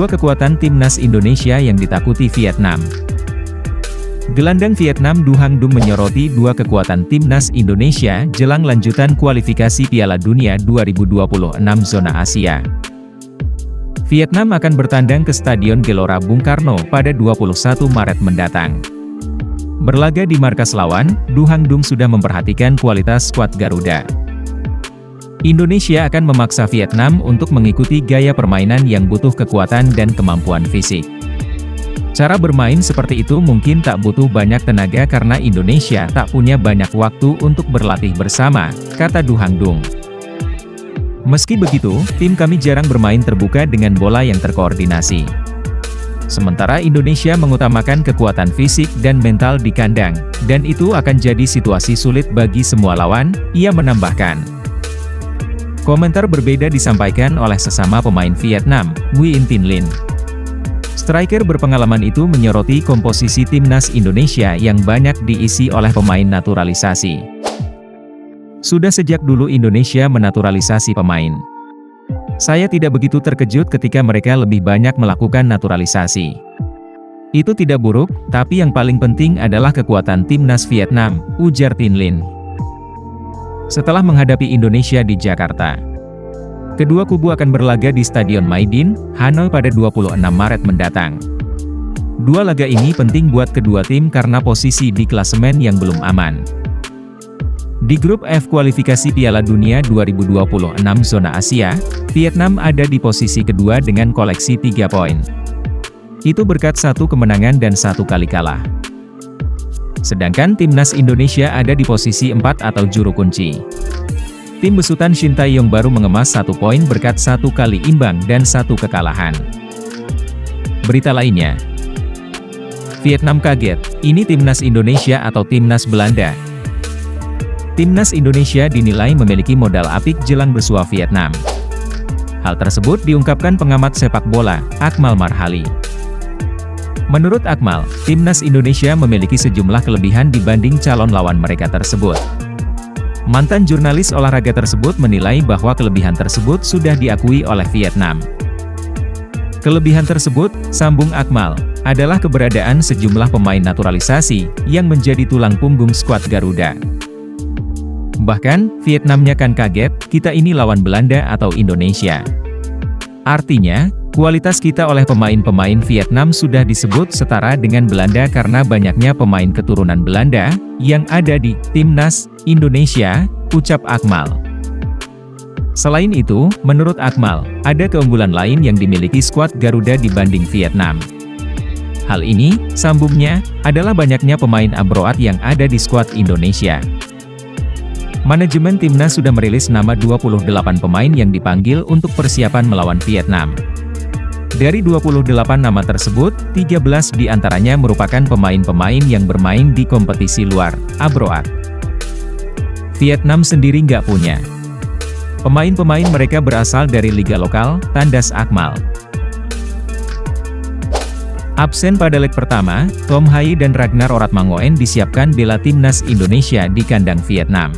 Dua kekuatan timnas Indonesia yang ditakuti Vietnam. Gelandang Vietnam Du Hang Dung menyoroti dua kekuatan timnas Indonesia jelang lanjutan kualifikasi Piala Dunia 2026 zona Asia. Vietnam akan bertandang ke Stadion Gelora Bung Karno pada 21 Maret mendatang. Berlaga di markas lawan, Du Hang Dung sudah memperhatikan kualitas skuad Garuda. Indonesia akan memaksa Vietnam untuk mengikuti gaya permainan yang butuh kekuatan dan kemampuan fisik. Cara bermain seperti itu mungkin tak butuh banyak tenaga karena Indonesia tak punya banyak waktu untuk berlatih bersama, kata Du Hang Dung. Meski begitu, tim kami jarang bermain terbuka dengan bola yang terkoordinasi. Sementara Indonesia mengutamakan kekuatan fisik dan mental di kandang, dan itu akan jadi situasi sulit bagi semua lawan, ia menambahkan. Komentar berbeda disampaikan oleh sesama pemain Vietnam, Nguyen Tin Linh. Striker berpengalaman itu menyoroti komposisi timnas Indonesia yang banyak diisi oleh pemain naturalisasi. Sudah sejak dulu Indonesia menaturalisasi pemain. Saya tidak begitu terkejut ketika mereka lebih banyak melakukan naturalisasi. Itu tidak buruk, tapi yang paling penting adalah kekuatan timnas Vietnam, ujar Tin Linh. Setelah menghadapi Indonesia di Jakarta, kedua kubu akan berlaga di Stadion Mai Dinh, Hanoi pada 26 Maret mendatang. Dua laga ini penting buat kedua tim karena posisi di klasemen yang belum aman. Di grup F kualifikasi Piala Dunia 2026 zona Asia, Vietnam ada di posisi kedua dengan koleksi 3 poin. Itu berkat 1 kemenangan dan 1 kali kalah. Sedangkan timnas Indonesia ada di posisi 4 atau juru kunci. Tim besutan Shin Tae-yong baru mengemas 1 poin berkat 1 kali imbang dan 1 kekalahan. Berita lainnya, Vietnam kaget, ini timnas Indonesia atau timnas Belanda? Timnas Indonesia dinilai memiliki modal apik jelang bersua Vietnam. Hal tersebut diungkapkan pengamat sepak bola, Akmal Marhali. Menurut Akmal, timnas Indonesia memiliki sejumlah kelebihan dibanding calon lawan mereka tersebut. Mantan jurnalis olahraga tersebut menilai bahwa kelebihan tersebut sudah diakui oleh Vietnam. Kelebihan tersebut, sambung Akmal, adalah keberadaan sejumlah pemain naturalisasi yang menjadi tulang punggung skuad Garuda. Bahkan, Vietnamnya kan kaget, kita ini lawan Belanda atau Indonesia. Artinya, kualitas kita oleh pemain-pemain Vietnam sudah disebut setara dengan Belanda karena banyaknya pemain keturunan Belanda yang ada di timnas Indonesia, ucap Akmal. Selain itu, menurut Akmal, ada keunggulan lain yang dimiliki skuad Garuda dibanding Vietnam. Hal ini, sambungnya, adalah banyaknya pemain abroad yang ada di skuad Indonesia. Manajemen timnas sudah merilis nama 28 pemain yang dipanggil untuk persiapan melawan Vietnam. Dari 28 nama tersebut, 13 diantaranya merupakan pemain-pemain yang bermain di kompetisi luar, abroad. Vietnam sendiri nggak punya. Pemain-pemain mereka berasal dari liga lokal, tandas Akmal. Absen pada leg pertama, Tom Hai dan Ragnar Oratmangoen disiapkan bela timnas Indonesia di kandang Vietnam.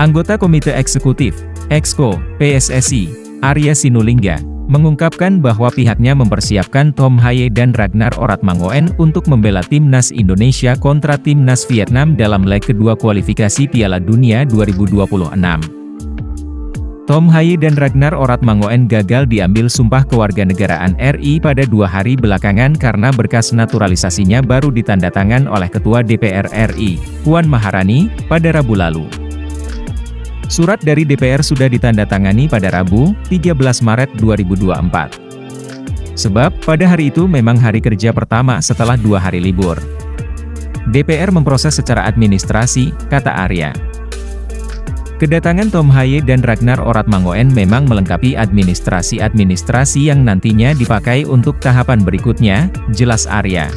Anggota Komite Eksekutif, Exco, PSSI, Arya Sinulinga, mengungkapkan bahwa pihaknya mempersiapkan Tom Hai dan Ragnar Oratmangoen untuk membela timnas Indonesia kontra timnas Vietnam dalam leg kedua kualifikasi Piala Dunia 2026. Tom Hai dan Ragnar Oratmangoen gagal diambil sumpah kewarganegaraan RI pada 2 hari belakangan karena berkas naturalisasinya baru ditandatangan oleh Ketua DPR RI, Puan Maharani, pada Rabu lalu. Surat dari DPR sudah ditandatangani pada Rabu, 13 Maret 2024. Sebab, pada hari itu memang hari kerja pertama setelah 2 hari libur. DPR memproses secara administrasi, kata Arya. Kedatangan Tom Hai dan Ragnar Oratmangoen memang melengkapi administrasi yang nantinya dipakai untuk tahapan berikutnya, jelas Arya.